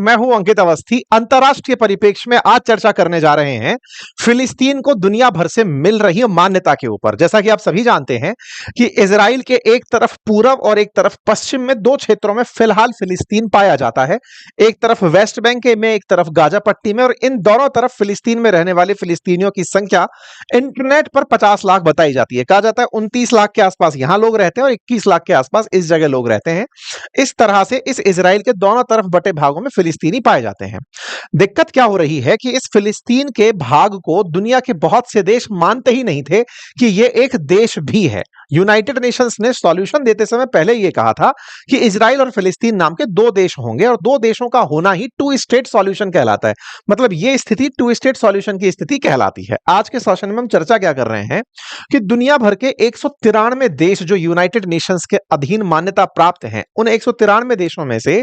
मैं हूं अंकित अवस्थी। अंतर्राष्ट्रीय परिप्रेक्ष्य में आज चर्चा करने जा रहे हैं फिलिस्तीन को दुनिया भर से मिल रही मान्यता के ऊपर। जैसा कि आप सभी जानते हैं कि इजराइल के एक तरफ पूरब और एक तरफ पश्चिम में दो क्षेत्रों में फिलहाल फिलिस्तीन पाया जाता है। एक तरफ वेस्ट बैंक में, एक तरफ गाजा पट्टी में, और इन दोनों तरफ फिलिस्तीन में रहने वाले फिलिस्तीनियों की संख्या इंटरनेट पर 50 लाख बताई जाती है। कहा जाता है 29 लाख के आसपास यहां लोग रहते हैं और 21 लाख के आसपास इस जगह लोग रहते हैं। इस तरह से इस इजराइल के दोनों तरफ बटे भागों में फिलिस्तीनी पाए जाते हैं। दिक्कत क्या हो रही है कि इस फिलिस्तीन के भाग को दुनिया के बहुत से देश मानते ही नहीं थे कि यह एक देश भी है। यूनाइटेड नेशंस ने सॉल्यूशन देते समय पहले यह कहा था कि इजराइल और फिलिस्तीन नाम के दो देश होंगे और दो देशों का होना ही टू स्टेट सॉल्यूशन कहलाता है। मतलब यह स्थिति टू स्टेट सॉल्यूशन की स्थिति कहलाती है। आज के सेशन में हम चर्चा क्या कर रहे हैं कि दुनिया भर के 193 देश जो यूनाइटेड नेशंस के अधीन मान्यता प्राप्त हैं, उन 193 देशों में से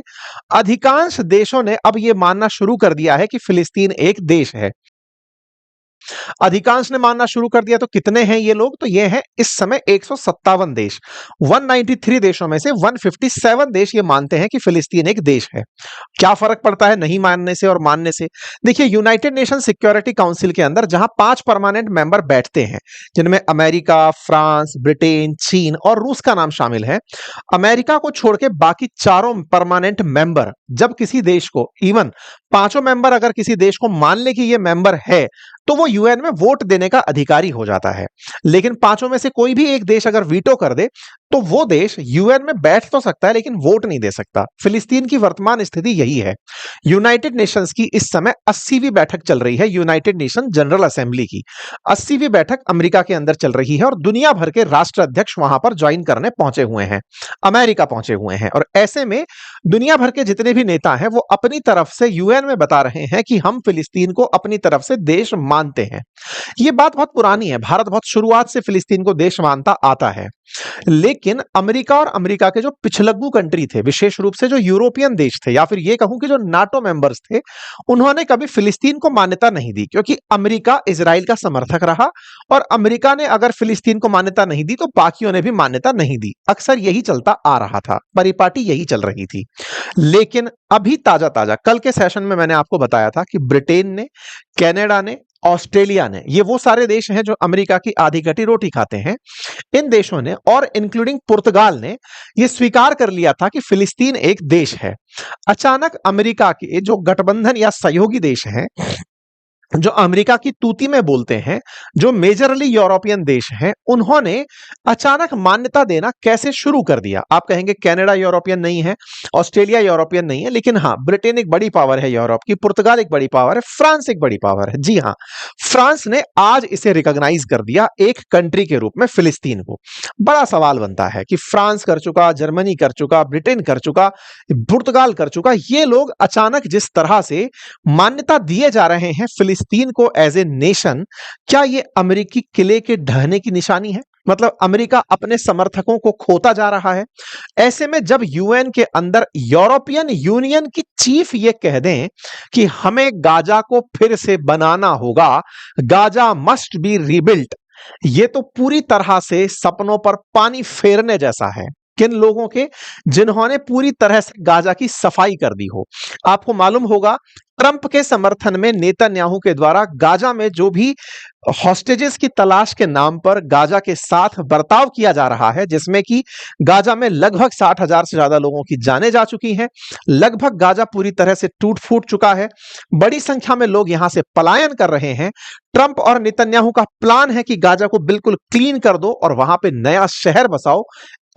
अधिकांश देशों ने अब यह मानना शुरू कर दिया है कि फिलिस्तीन एक देश है। अधिकांश ने मानना शुरू कर दिया। तो कितने हैं ये लोग? तो ये हैं इस समय 157 देश। 193 देशों में से 157 देश ये मानते हैं कि फिलिस्तीन एक देश है। क्या फर्क पड़ता है नहीं मानने से और मानने से? देखिए, यूनाइटेड नेशन सिक्योरिटी काउंसिल के अंदर जहां 5 परमानेंट मेंबर बैठते हैं, जिनमें अमेरिका, फ्रांस, ब्रिटेन, चीन और रूस का नाम शामिल है। अमेरिका को छोड़ के बाकी चारों परमानेंट मेंबर जब किसी देश को, इवन पांचों मेंबर अगर किसी देश को मान ले कि ये मेंबर है, तो वो यूएन में वोट देने का अधिकारी हो जाता है। लेकिन पांचों में से कोई भी एक देश अगर वीटो कर दे तो वो देश यूएन में बैठ तो सकता है लेकिन वोट नहीं दे सकता। फिलिस्तीन की वर्तमान स्थिति यही है। यूनाइटेड नेशंस की इस समय 80वीं बैठक चल रही है। यूनाइटेड नेशन जनरल असेंबली की 80वीं बैठक अमेरिका के अंदर चल रही है और दुनिया भर के राष्ट्र अध्यक्ष वहां पर ज्वाइन करने पहुंचे हुए हैं, अमेरिका पहुंचे हुए हैं। और ऐसे में दुनिया भर के जितने भी नेता हैं वो अपनी तरफ से यूएन में बता रहे हैं कि हम फिलिस्तीन को अपनी तरफ से देश मानते हैं। यह बात बहुत पुरानी है। भारत बहुत शुरुआत से फिलिस्तीन को देश मानता आता है। लेकिन अमेरिका और अमेरिका के जो पिछलग्गू कंट्री थे, विशेष रूप से जो यूरोपियन देश थे या फिर ये कहूं कि जो नाटो मेंबर्स थे, उन्होंने कभी फिलिस्तीन को मान्यता नहीं दी, क्योंकि अमेरिका इजराइल का समर्थक रहा और अमेरिका ने अगर फिलिस्तीन को मान्यता नहीं दी तो बाकियों ने भी मान्यता नहीं दी। अक्सर यही चलता आ रहा था, परिपाटी यही चल रही थी। लेकिन अभी ताजा ताजा कल के सेशन में मैंने आपको बताया था कि ब्रिटेन ने, कनाडा ने, ऑस्ट्रेलिया ने, ये वो सारे देश हैं जो अमेरिका की आधी कटी रोटी खाते हैं, इन देशों ने और इंक्लूडिंग पुर्तगाल ने यह स्वीकार कर लिया था कि फिलिस्तीन एक देश है। अचानक अमेरिका के जो गठबंधन या सहयोगी देश हैं, जो अमेरिका की तूती में बोलते हैं, जो मेजरली यूरोपियन देश हैं, उन्होंने अचानक मान्यता देना कैसे शुरू कर दिया। आप कहेंगे कनाडा यूरोपियन नहीं है, ऑस्ट्रेलिया यूरोपियन नहीं है, लेकिन हाँ, ब्रिटेन एक बड़ी पावर है यूरोप की, पुर्तगाल एक बड़ी पावर है, फ्रांस एक बड़ी पावर है। जी हाँ, फ्रांस ने आज इसे रिकॉग्नाइज कर दिया एक कंट्री के रूप में फिलिस्तीन को। बड़ा सवाल बनता है कि फ्रांस कर चुका, जर्मनी कर चुका, ब्रिटेन कर चुका, पुर्तगाल कर चुका, ये लोग अचानक जिस तरह से मान्यता दिए जा रहे हैं फिलिस्तीन को एज ए नेशन, क्या ये अमेरिकी किले के ढहने की निशानी है? मतलब अमेरिका अपने समर्थकों को खोता जा रहा है। ऐसे में जब यूएन के अंदर यूरोपियन यूनियन की चीफ ये कह दें कि हमें गाजा को फिर से बनाना होगा, गाजा मस्ट बी रीबिल्ट, ये तो पूरी तरह से सपनों पर पानी फेरने जैसा है। किन लोगों के? जिन्होंने पूरी तरह से गाजा की सफाई कर दी हो। आपको मालूम होगा ट्रंप के समर्थन में नेतन्याहू के द्वारा गाजा में जो भी हॉस्टेजेस की तलाश के नाम पर गाजा के साथ बर्ताव किया जा रहा है, जिसमें कि गाजा में लगभग 60,000 से ज्यादा लोगों की जानें जा चुकी हैं, लगभग गाजा पूरी तरह से टूट फूट चुका है, बड़ी संख्या में लोग यहां से पलायन कर रहे हैं। ट्रंप और नेतन्याहू का प्लान है कि गाजा को बिल्कुल क्लीन कर दो और वहां पे नया शहर बसाओ।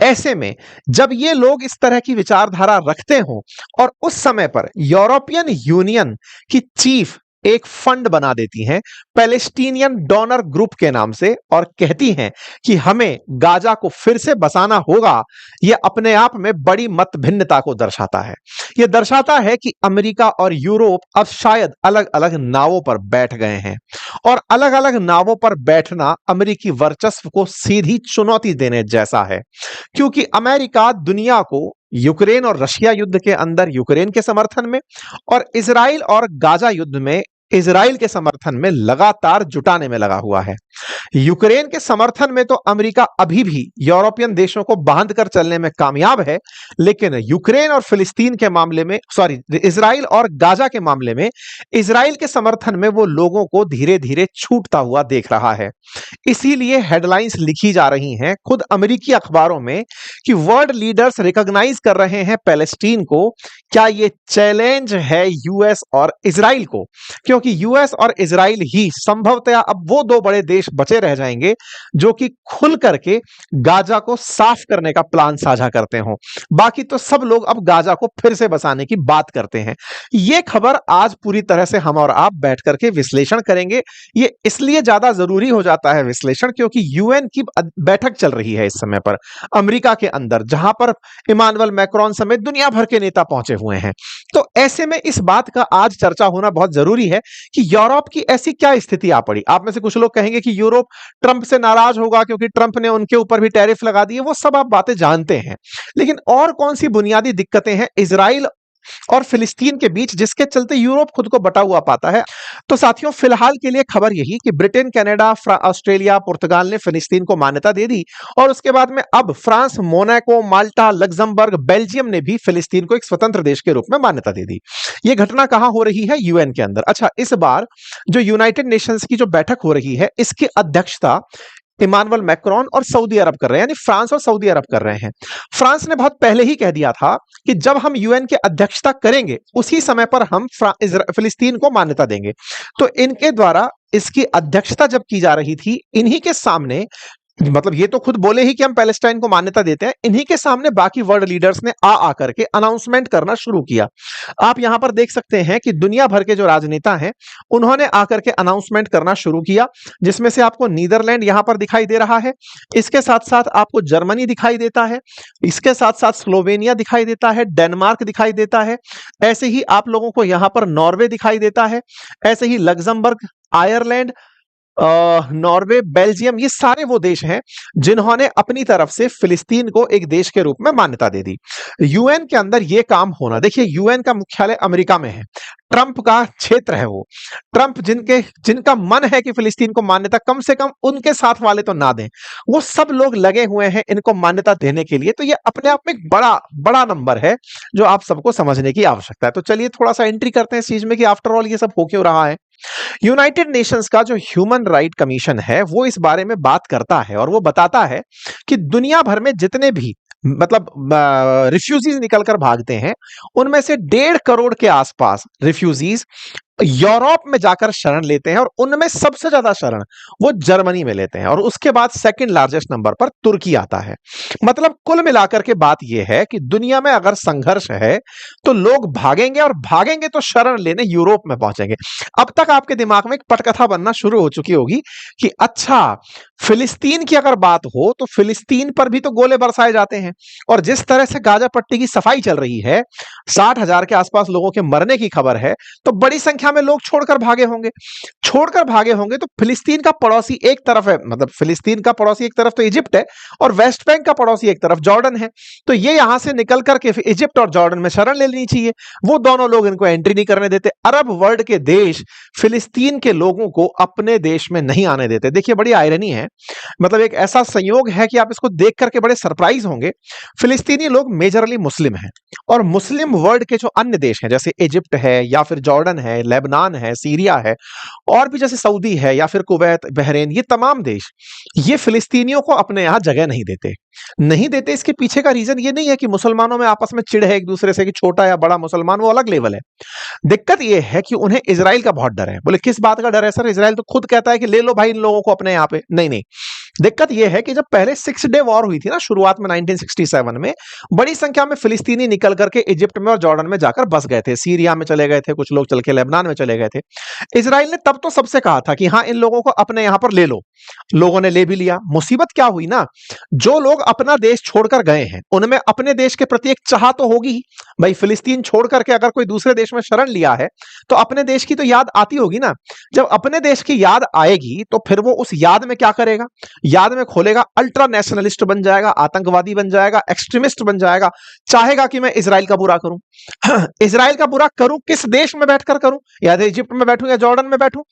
ऐसे में जब ये लोग इस तरह की विचारधारा रखते हो और उस समय पर यूरोपियन यूनियन की चीफ एक फंड बना देती हैं पैलेस्टीनियन डोनर ग्रुप के नाम से और कहती हैं कि हमें गाजा को फिर से बसाना होगा, यह अपने आप में बड़ी मतभिन्नता को दर्शाता है। यह दर्शाता है कि अमेरिका और यूरोप अब शायद अलग अलग नावों पर बैठ गए हैं और अलग अलग नावों पर बैठना अमेरिकी वर्चस्व को सीधी चुनौती देने जैसा है, क्योंकि अमेरिका दुनिया को यूक्रेन और रशिया युद्ध के अंदर यूक्रेन के समर्थन में और इजराइल और गाजा युद्ध में इजराइल के समर्थन में लगातार जुटाने में लगा हुआ है। यूक्रेन के समर्थन में तो अमेरिका अभी भी यूरोपियन देशों को बांध कर चलने में कामयाब है, लेकिन यूक्रेन और फिलिस्तीन के मामले में, इजराइल और गाजा के मामले में इजराइल के समर्थन में वो लोगों को धीरे धीरे छूटता हुआ देख रहा है। इसीलिए हेडलाइंस लिखी जा रही हैं खुद अमेरिकी अखबारों में कि वर्ल्ड लीडर्स रिकॉग्नाइज कर रहे हैं पैलेस्टीन को। क्या ये चैलेंज है यूएस और इजराइल को? क्योंकि यूएस और इजराइल ही संभवतः अब वो दो बड़े देश बचे रह जाएंगे जो कि खुल करके गाजा को साफ करने का प्लान साझा करते हो। बाकी तो सब लोग अब गाजा को फिर से बसाने की बात करते हैं। ये खबर आज पूरी तरह से हम और आप बैठ करके विश्लेषण करेंगे। ये इसलिए ज्यादा जरूरी हो जाता है विश्लेषण क्योंकि यूएन की बैठक चल रही है इस समय पर अमेरिका के अंदर, जहां पर इमानुएल मैक्रोन समेत दुनिया भर के नेता पहुंचे हुए हैं। तो ऐसे में इस बात का आज चर्चा होना बहुत जरूरी है कि यूरोप की ऐसी क्या स्थिति आ पड़ी। आप में से कुछ लोग कहेंगे कि यूरोप ट्रंप से नाराज होगा क्योंकि ट्रंप ने उनके ऊपर भी टैरिफ लगा दिए। वो सब आप बातें जानते हैं, लेकिन और कौन सी बुनियादी दिक्कतें हैं इजराइल और फिलिस्तीन के बीच जिसके चलते यूरोप खुद को बटा हुआ पाता है? तो साथियों, फिलहाल के लिए खबर यही कि ब्रिटेन, कनाडा, ऑस्ट्रेलिया, पुर्तगाल ने फिलिस्तीन को मान्यता दे दी और उसके बाद में अब फ्रांस, मोनाको, माल्टा, लग्जमबर्ग, बेल्जियम ने भी फिलिस्तीन को एक स्वतंत्र देश के रूप में मान्यता दे दी। यह घटना कहां हो रही है? यूएन के अंदर। अच्छा, इस बार जो यूनाइटेड नेशंस की जो बैठक हो रही है इसकी अध्यक्षता इमानुएल मैक्रोन और सऊदी अरब कर रहे हैं, यानी फ्रांस और सऊदी अरब कर रहे हैं। फ्रांस ने बहुत पहले ही कह दिया था कि जब हम यूएन की अध्यक्षता करेंगे उसी समय पर हम फिलिस्तीन को मान्यता देंगे। तो इनके द्वारा इसकी अध्यक्षता जब की जा रही थी, इन्हीं के सामने, मतलब ये तो खुद बोले ही कि हम पैलेस्टाइन को मान्यता देते हैं, इन्हीं के सामने बाकी वर्ल्ड लीडर्स ने आ करके अनाउंसमेंट करना शुरू किया। आप यहां पर देख सकते हैं कि दुनिया भर के जो राजनेता हैं उन्होंने आकर के अनाउंसमेंट करना शुरू किया, जिसमें से आपको नीदरलैंड यहां पर दिखाई दे रहा है, इसके साथ साथ आपको जर्मनी दिखाई देता है, इसके साथ साथ स्लोवेनिया दिखाई देता है, डेनमार्क दिखाई देता है, ऐसे ही आप लोगों को यहां पर नॉर्वे दिखाई देता है, ऐसे ही लग्जमबर्ग, आयरलैंड, नॉर्वे, बेल्जियम, ये सारे वो देश हैं जिन्होंने अपनी तरफ से फिलिस्तीन को एक देश के रूप में मान्यता दे दी। यूएन के अंदर ये काम होना, देखिए यूएन का मुख्यालय अमेरिका में है, ट्रंप का क्षेत्र है वो। ट्रंप जिनका मन है कि फिलिस्तीन को मान्यता कम से कम उनके साथ वाले तो ना दें, वो सब लोग लगे हुए हैं इनको मान्यता देने के लिए। तो ये अपने आप में एक बड़ा बड़ा नंबर है जो आप सबको समझने की आवश्यकता है। तो चलिए थोड़ा सा एंट्री करते हैं इस चीज में कि आफ्टर ऑल ये सब हो क्यों रहा है। यूनाइटेड नेशंस का जो ह्यूमन राइट कमीशन है वो इस बारे में बात करता है और वो बताता है कि दुनिया भर में जितने भी मतलब रिफ्यूजीज निकलकर भागते हैं उनमें से 1.5 करोड़ के आसपास रिफ्यूजीज यूरोप में जाकर शरण लेते हैं और उनमें सबसे ज्यादा शरण वो जर्मनी में लेते हैं और उसके बाद सेकंड लार्जेस्ट नंबर पर तुर्की आता है। मतलब कुल मिलाकर के बात यह है कि दुनिया में अगर संघर्ष है तो लोग भागेंगे और भागेंगे तो शरण लेने यूरोप में पहुंचेंगे। अब तक आपके दिमाग में एक पटकथा बनना शुरू हो चुकी होगी कि अच्छा, फिलिस्तीन की अगर बात हो तो फिलिस्तीन पर भी तो गोले बरसाए जाते हैं और जिस तरह से गाजा पट्टी की सफाई चल रही है, 60,000 के आसपास लोगों के मरने की खबर है, तो बड़ी संख्या में लोग छोड़कर भागे होंगे। तो फिलिस्तीन का पड़ोसी एक तरफ है, मतलब फिलिस्तीन का पड़ोसी एक तरफ तो इजिप्ट है और वेस्ट बैंक का पड़ोसी एक तरफ जॉर्डन है। तो ये यहां से निकल करके इजिप्ट और जॉर्डन में शरण ले लेनी चाहिए, वो दोनों लोग इनको एंट्री नहीं करने देते। अरब वर्ल्ड के देश फिलिस्तीन के लोगों को अपने देश में नहीं आने देते। देखिए बड़ी आयरनी है, मतलब एक ऐसा संयोग है कि आप इसको देख करके बड़े सरप्राइज होंगे। फिलिस्तीनी लोग मेजरली मुस्लिम हैं और मुस्लिम वर्ल्ड के जो अन्य देश हैं जैसे इजिप्ट है या फिर जॉर्डन है, लेबनान है, सीरिया है और भी जैसे सऊदी है या फिर कुवैत, बहरीन, ये तमाम देश ये फिलिस्तीनियों को अपने यहां जगह नहीं देते। इसके पीछे का रीजन ये नहीं है कि मुसलमानों में आपस में चिढ़ है एक दूसरे से कि छोटा या बड़ा मुसलमान, वो अलग लेवल है। दिक्कत ये है कि उन्हें इजराइल का बहुत डर है। बोले किस बात का डर है सर? इजराइल तो खुद कहता है कि ले लो भाई इन लोगों को अपने यहाँ पे। नहीं, दिक्कत यह है कि जब पहले 6 डे वॉर हुई थी ना शुरुआत में 1967 में, बड़ी संख्या में फिलिस्तीनी निकल करके इजिप्ट में और जॉर्डन में जाकर बस गए थे, सीरिया में चले गए थे, कुछ लोग चल के लेबनान में चले गए थे। इजराइल ने तब तो सबसे कहा था कि हाँ इन लोगों को अपने यहां पर ले लो। लोगों ने ले भी लिया। मुसीबत क्या हुई ना, जो लोग अपना देश छोड़कर गए हैं उनमें अपने देश के प्रति एक चाह तो होगी ही। भाई फिलिस्तीन छोड़ करके अगर कोई दूसरे देश में शरण लिया है तो अपने देश की तो याद आती होगी ना। जब अपने देश की याद आएगी तो फिर वो उस याद में क्या करेगा? याद में खोलेगा, अल्ट्रा नेशनलिस्ट बन जाएगा, आतंकवादी बन जाएगा, एक्सट्रीमिस्ट बन जाएगा, चाहेगा कि मैं इजराइल का बुरा करूं। इजराइल का बुरा करूं किस देश में बैठकर करूं? या तो इजिप्ट में बैठूं या जॉर्डन में बैठूं,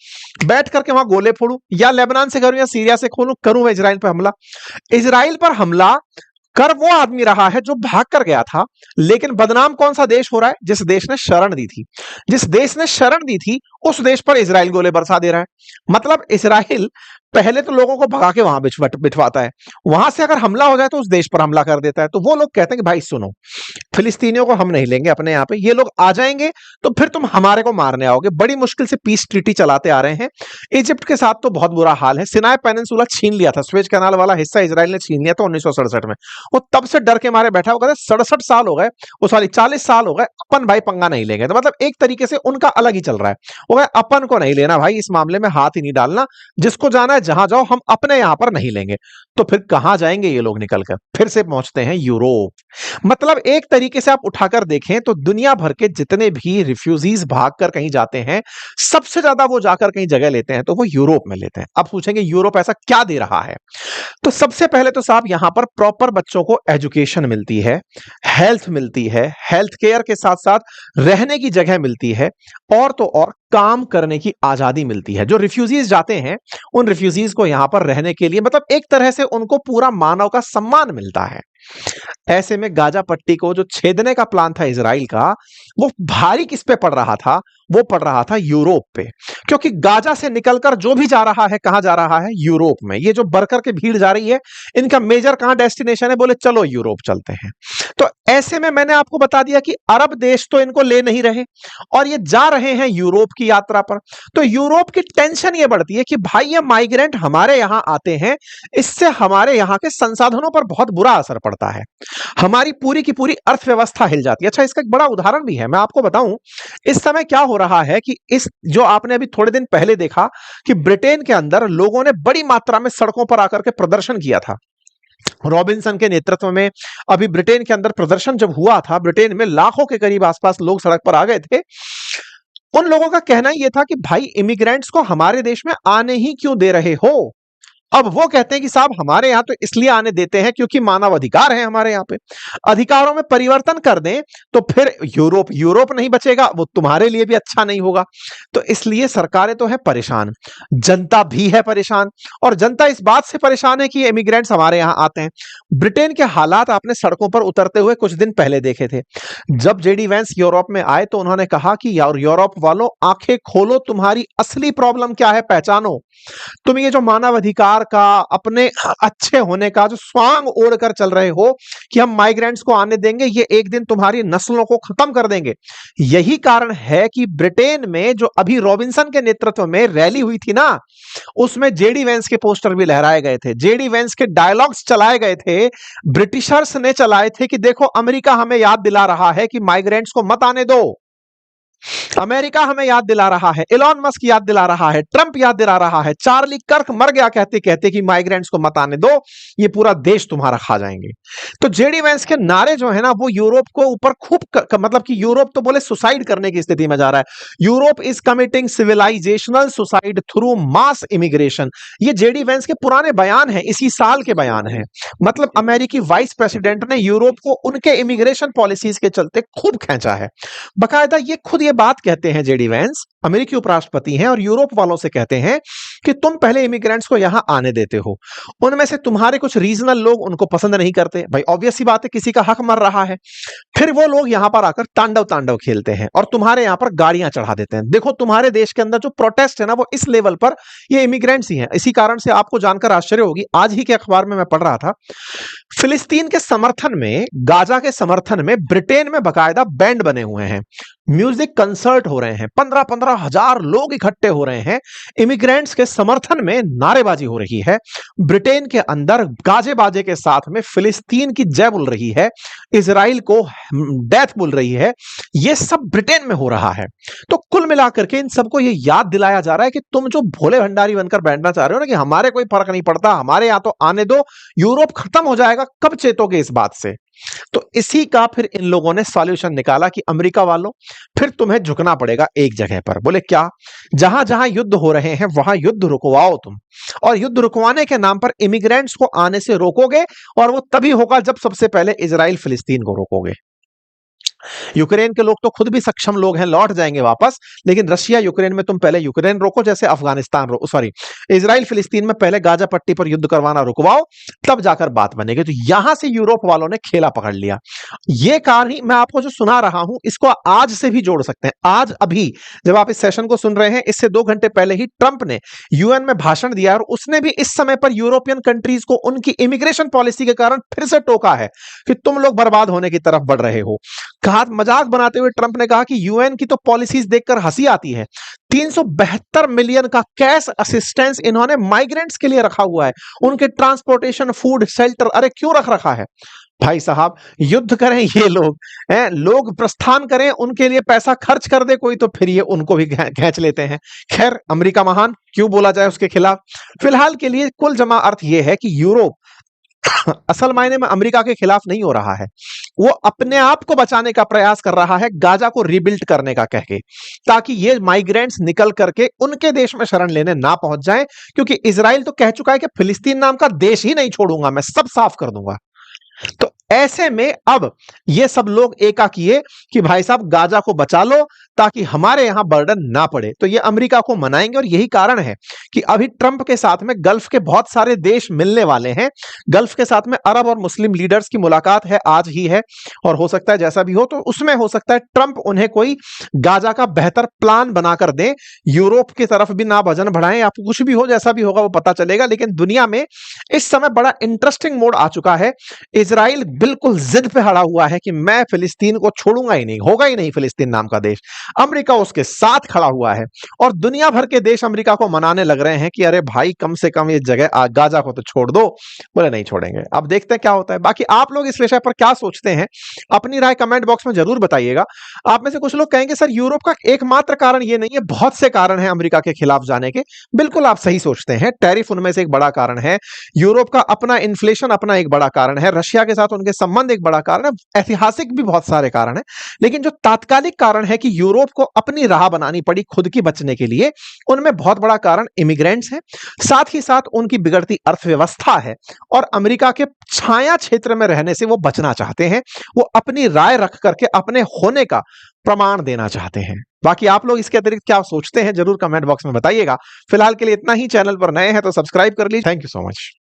बैठ करके वहां गोले फोड़ूं, या लेबनान से करूं या सीरिया से खोलूं, करूं मैं इजराइल पर हमला। इजराइल पर हमला कर वो आदमी रहा है जो भाग कर गया था, लेकिन बदनाम कौन सा देश हो रहा है? जिस देश ने शरण दी थी। जिस देश ने शरण दी थी उस देश पर इजराइल गोले बरसा दे रहा है। मतलब इजराइल पहले तो लोगों को भगा के वहां बिठवाता है, वहां से अगर हमला हो जाए तो उस देश पर हमला कर देता है। तो वो लोग कहते हैं कि भाई सुनो, फिलिस्तीनियों को हम नहीं लेंगे अपने यहां पे, ये लोग आ जाएंगे तो फिर तुम हमारे को मारने आओगे। बड़ी मुश्किल से पीस ट्रीटी चलाते आ रहे हैं। इजिप्ट के साथ तो बहुत बुरा हाल है, सिनाई पेनिनसुला छीन लिया था, स्वेज कैनाल वाला हिस्सा इजराइल ने छीन लिया था 1967 में। वो तब से डर के मारे बैठा, वो कहते 67 साल हो गए, वो सॉरी 40 साल हो गए, अपन भाई पंगा नहीं लेंगे। तो मतलब एक तरीके से उनका अलग ही चल रहा है, वो कहे अपन को नहीं लेना भाई, इस मामले में हाथ ही नहीं डालना, जिसको जाना है जहां जाओ, हम अपने यहां पर नहीं लेंगे। तो फिर कहां जाएंगे ये लोग निकलकर? फिर से पहुंचते हैं यूरोप। मतलब एक तरीके से आप उठाकर देखें तो दुनिया भर के जितने भी रिफ्यूजीज भागकर कहीं जाते हैं, सबसे ज्यादा वो जाकर कहीं जगह लेते हैं तो वो यूरोप में लेते हैं। अब पूछेंगे यूरोप ऐसा क्या दे रहा है? तो सबसे पहले तो साहब यहां पर प्रॉपर बच्चों को एजुकेशन मिलती है, हेल्थ मिलती है, हेल्थ केयर के साथ साथ रहने की जगह मिलती है, और तो और काम करने की आजादी मिलती है। जो रिफ्यूजीज जाते हैं उन रिफ्यूजीज को यहां पर रहने के लिए मतलब एक तरह से उनको पूरा मानव का सम्मान मिलता है। ऐसे में गाजा पट्टी को जो छेदने का प्लान था इजराइल का, वो भारी किस पे पड़ रहा था? वो पड़ रहा था यूरोप पे, क्योंकि गाजा से निकलकर जो भी जा रहा है, कहां जा रहा है? यूरोप में। ये जो बरकर के भीड़ जा रही है, इनका मेजर कहां डेस्टिनेशन है? बोले चलो यूरोप चलते हैं। तो ऐसे में मैंने आपको बता दिया कि अरब देश तो इनको ले नहीं रहे और ये जा रहे हैं यूरोप की यात्रा पर। तो यूरोप की टेंशन ये बढ़ती है कि भाई ये माइग्रेंट हमारे यहां आते हैं, इससे हमारे यहां के संसाधनों पर बहुत बुरा असर पड़ता है, हमारी पूरी की पूरी अर्थव्यवस्था हिल जाती है। अच्छा, इसका एक बड़ा उदाहरण भी है, मैं आपको बताऊं इस समय क्या हो रहा है कि इस जो आपने अभी थोड़े दिन पहले देखा कि ब्रिटेन के अंदर लोगों ने बड़ी मात्रा में सड़कों पर आकर के प्रदर्शन किया था रॉबिन्सन के नेतृत्व में। अभी ब्रिटेन के अंदर प्रदर्शन जब हुआ था, ब्रिटेन में लाखों के करीब आसपास लोग सड़क पर आ गए थे। उन लोगों का कहना यह था कि भाई इमिग्रेंट्स को हमारे देश में आने ही क्यों दे रहे हो? अब वो कहते हैं कि साहब हमारे यहां तो इसलिए आने देते हैं क्योंकि मानव अधिकार है हमारे यहां पे, अधिकारों में परिवर्तन कर दें तो फिर यूरोप नहीं बचेगा, वो तुम्हारे लिए भी अच्छा नहीं होगा। तो इसलिए सरकारें तो है परेशान, जनता भी है परेशान, और जनता इस बात से परेशान है कि इमिग्रेंट्स हमारे यहां आते हैं। ब्रिटेन के हालात आपने सड़कों पर उतरते हुए कुछ दिन पहले देखे थे। जब जेडी वेंस यूरोप में आए तो उन्होंने कहा कि यार यूरोप वालों आंखें खोलो, तुम्हारी असली प्रॉब्लम क्या है पहचानो। तुम ये जो मानव अधिकार का, अपने अच्छे होने का जो स्वांग ओढ़ कर चल रहे हो कि हम माइग्रेंट्स को आने देंगे, ये एक दिन तुम्हारी नस्लों को खत्म कर देंगे। यही कारण है कि ब्रिटेन में जो अभी रॉबिन्सन के नेतृत्व में रैली हुई थी ना, उसमें जेडी वेंस के पोस्टर भी लहराए गए थे, जेडी वेंस के डायलॉग्स चलाए गए थे, ब्रिटिशर्स ने चलाए थे कि देखो अमेरिका हमें याद दिला रहा है कि माइग्रेंट्स को मत आने दो, अमेरिका हमें याद दिला रहा है, एलॉन मस्क याद दिला रहा है, ट्रंप याद दिला रहा है, चार्ली कर्क मर गया कहते कहते कि माइग्रेंट्स को मत आने दो, ये पूरा देश तुम्हारा खा जाएंगे। तो जेडी वेंस के नारे जो है ना, वो यूरोप को ऊपर खूब मतलब कि यूरोप तो बोले सुसाइड करने की स्थिति में जा रहा है। Europe is committing civilisational suicide through mass immigration. ये जेडी वेंस के पुराने बयान है, इसी साल के बयान है। मतलब अमेरिकी वाइस प्रेसिडेंट ने यूरोप को उनके इमिग्रेशन पॉलिसीज के चलते खूब खींचा है। बाकायदा ये खुद ये बात कहते हैं जेडी वेंस, अमेरिकी उपराष्ट्रपति हैं, और यूरोप वालों से कहते हैं कि तुम पहले इमिग्रेंट्स को यहां आने देते हो, उनमें से तुम्हारे कुछ रीजनल लोग उनको पसंद नहीं करते, भाई ऑब्वियस सी बात है, किसी का हक मर रहा है, फिर वो लोग यहां पर आकर तांडव खेलते हैं और तुम्हारे यहां पर गाड़ियां चढ़ा देते हैं। देखो तुम्हारे देश के अंदर जो प्रोटेस्ट है ना, वो इस लेवल पर ये इमिग्रेंट्स ही हैं। इसी कारण से आपको जानकर आश्चर्य होगी, आज ही के अखबार में मैं पढ़ रहा था, फिलिस्तीन के समर्थन में, गाजा के समर्थन में ब्रिटेन में बाकायदा बैंड बने हुए हैं, म्यूजिक कंसर्ट हो रहे हैं, 15-15 हजार लोग इकट्ठे हो रहे हैं, इमिग्रेंट्स के समर्थन में नारेबाजी हो रही है, ब्रिटेन के अंदर गाजे बाजे के साथ में फिलिस्तीन की जय बोल रही है, इजराइल को डेथ बोल रही है। यह सब ब्रिटेन में हो रहा है। तो कुल मिलाकर के इन सबको यह याद दिलाया जा रहा है कि तुम जो भोले भंडारी बनकर बैठना चाह रहे हो ना कि हमारे कोई फर्क नहीं पड़ता, हमारे यहां तो आने दो, यूरोप खत्म हो जाएगा, कब चेतोगे इस बात से? तो इसी का फिर इन लोगों ने सॉल्यूशन निकाला कि अमेरिका वालों फिर तुम्हें झुकना पड़ेगा एक जगह पर। बोले क्या? जहां जहां युद्ध हो रहे हैं वहां युद्ध युद्ध रुकवाओ तुम, और युद्ध रुकवाने के नाम पर इमिग्रेंट्स को आने से रोकोगे, और वो तभी होगा जब सबसे पहले इजराइल फिलिस्तीन को रोकोगे। यूक्रेन के लोग तो खुद भी सक्षम लोग हैं, लौट जाएंगे वापस, लेकिन रशिया यूक्रेन में तुम पहले यूक्रेन रोको, जैसे अफगानिस्तान सॉरी इजराइल फिलिस्तीन में पहले गाजा पट्टी पर युद्ध करवाना रुकवाओ, तब जाकर बात बनेगी। तो यहां से यूरोप वालों ने खेला पकड़ लिया। ये कहानी मैं आपको जो सुना रहा हूं, इसको आज से भी जोड़ सकते हैं। आज अभी जब आप इस सेशन को सुन रहे हैं, इससे 2 घंटे पहले ही ट्रंप ने यूएन में भाषण दिया, और उसने भी इस समय पर यूरोपियन कंट्रीज को उनकी इमिग्रेशन पॉलिसी के कारण फिर से टोका है कि तुम लोग बर्बाद होने की तरफ बढ़ रहे हो। कहा, मजाक बनाते हुए ट्रंप ने कहा कि यूएन की तो पॉलिसीज देखकर हंसी आती है। 372 मिलियन का कैश असिस्टेंस इन्होंने माइग्रेंट्स के लिए रखा हुआ है, उनके ट्रांसपोर्टेशन, फूड, शेल्टर। अरे क्यों रख रखा है भाई साहब? युद्ध करें ये लोग, लोग प्रस्थान करें, उनके लिए पैसा खर्च कर दे कोई, तो फिर ये उनको भी खींच लेते हैं। खैर, अमेरिका महान, क्यों बोला जाए उसके खिलाफ। फिलहाल के लिए कुल जमा अर्थ यह है कि यूरोप असल मायने में अमेरिका के खिलाफ नहीं हो रहा है, वो अपने आप को बचाने का प्रयास कर रहा है, गाजा को रिबिल्ड करने का कह के, ताकि ये माइग्रेंट्स निकल करके उनके देश में शरण लेने ना पहुंच जाएं, क्योंकि इजराइल तो कह चुका है कि फिलिस्तीन नाम का देश ही नहीं छोड़ूंगा, मैं सब साफ कर दूंगा। तो ऐसे में अब ये सब लोग एका किए कि भाई साहब गाजा को बचा लो, ताकि हमारे यहां बर्डन ना पड़े। तो ये अमेरिका को मनाएंगे, और यही कारण है कि अभी ट्रंप के साथ में गल्फ के बहुत सारे देश मिलने वाले हैं। गल्फ के साथ में अरब और मुस्लिम लीडर्स की मुलाकात है, आज ही है, और हो सकता है जैसा भी हो, तो उसमें हो सकता है ट्रंप उन्हें कोई गाजा का बेहतर प्लान बनाकर दें। यूरोप की तरफ भी ना वजन बढ़ाएं, आप कुछ भी हो, जैसा भी होगा वो पता चलेगा। लेकिन दुनिया में इस समय बड़ा इंटरेस्टिंग मोड आ चुका है। इजराइल बिल्कुल जिद पे अड़ा हुआ है कि मैं फिलिस्तीन को छोड़ूंगा ही नहीं, होगा ही नहीं फिलिस्तीन नाम का देश। अमेरिका उसके साथ खड़ा हुआ है, और दुनिया भर के देश अमेरिका को मनाने लग रहे हैं कि अरे भाई कम से कम ये जगह गाजा को तो छोड़ दो। बोले नहीं छोड़ेंगे। अब देखते हैं क्या होता है। बाकी आप लोग इस विषय पर क्या सोचते हैं, अपनी राय कमेंट बॉक्स में जरूर बताइएगा। आप में से कुछ लोग कहेंगे सर यूरोप का एकमात्र कारण ये नहीं है, बहुत से कारण हैं अमेरिका के खिलाफ जाने के। बिल्कुल आप सही सोचते हैं, टैरिफ उनमें से एक बड़ा कारण है, यूरोप का अपना इन्फ्लेशन अपना एक बड़ा कारण है, रशिया के साथ उनके संबंध एक बड़ा कारण है, ऐतिहासिक भी बहुत सारे कारण हैं। लेकिन जो तात्कालिक कारण है कि यूरोप को अपनी राह बनानी पड़ी खुद की बचने के लिए, उनमें बहुत बड़ा कारण इमिग्रेंट्स है, साथ ही साथ उनकी बिगड़ती अर्थव्यवस्था है, और अमेरिका के छाया क्षेत्र में रहने से वो बचना चाहते हैं। वो अपनी राय रख करके अपने होने का प्रमाण देना चाहते हैं। बाकी आप लोग इसके अतिरिक्त क्या सोचते हैं, जरूर कमेंट बॉक्स में बताइएगा। फिलहाल के लिए इतना ही। चैनल पर नए हैं तो सब्सक्राइब कर लीजिए। Thank you so much.